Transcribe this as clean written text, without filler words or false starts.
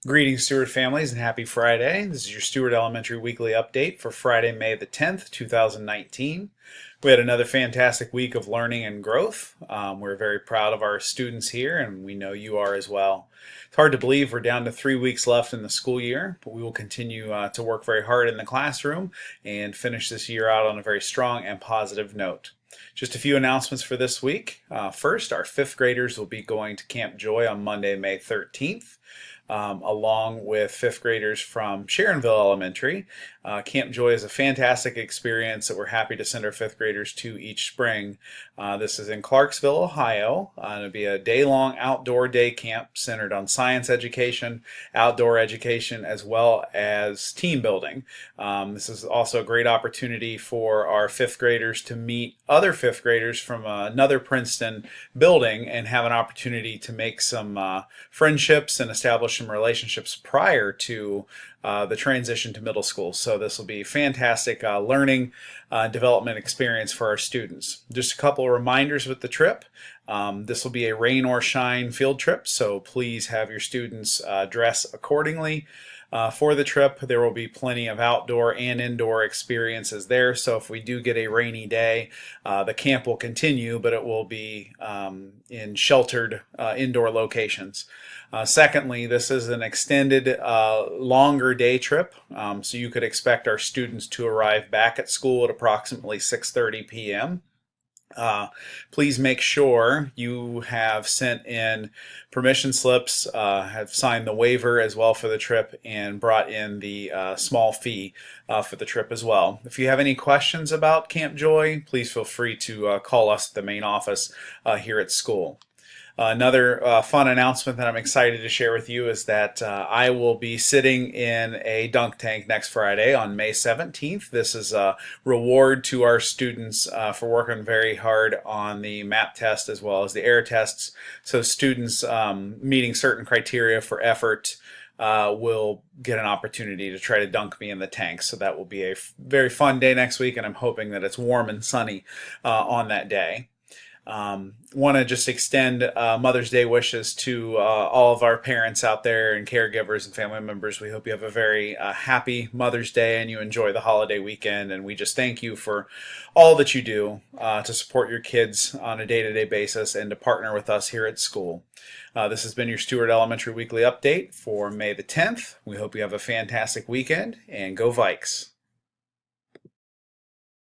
Greetings, Stewart families, and happy Friday. This is your Stewart Elementary Weekly Update for Friday, May the 10th, 2019. We had another fantastic week of learning and growth. We're very proud of our students here, and we know you are as well. It's hard to believe we're down to 3 weeks left in the school year, but we will continue to work very hard in the classroom and finish this year out on a very strong and positive note. Just a few announcements for this week. First, our fifth graders will be going to Camp Joy on Monday, May 13th. Along with fifth graders from Sharonville Elementary. Camp Joy is a fantastic experience that we're happy to send our fifth graders to each spring. This is in Clarksville, Ohio. It'll be a day-long outdoor day camp centered on science education, outdoor education, as well as team building. This is also a great opportunity for our fifth graders to meet other fifth graders from another Princeton building and have an opportunity to make some friendships and establish some relationships prior to the transition to middle school. So this will be a fantastic learning development experience for our students. Just a couple of reminders with the trip. This will be a rain or shine field trip, so please have your students dress accordingly. For the trip, there will be plenty of outdoor and indoor experiences there. So if we do get a rainy day, the camp will continue, but it will be in sheltered indoor locations. Secondly, this is an extended, longer day trip, so you could expect our students to arrive back at school at approximately 6:30 p.m. Please make sure you have sent in permission slips, have signed the waiver as well for the trip, and brought in the small fee for the trip as well. If you have any questions about Camp Joy, please feel free to call us at the main office here at school. Another fun announcement that I'm excited to share with you is that I will be sitting in a dunk tank next Friday on May 17th. This is a reward to our students for working very hard on the MAP test as well as the air tests. So students meeting certain criteria for effort will get an opportunity to try to dunk me in the tank. So that will be a very fun day next week, and I'm hoping that it's warm and sunny on that day. Want to just extend Mother's Day wishes to all of our parents out there and caregivers and family members. We hope you have a very happy Mother's Day and you enjoy the holiday weekend. And we just thank you for all that you do to support your kids on a day-to-day basis and to partner with us here at school. This has been your Stewart Elementary Weekly Update for May the 10th. We hope you have a fantastic weekend, and go Vikes!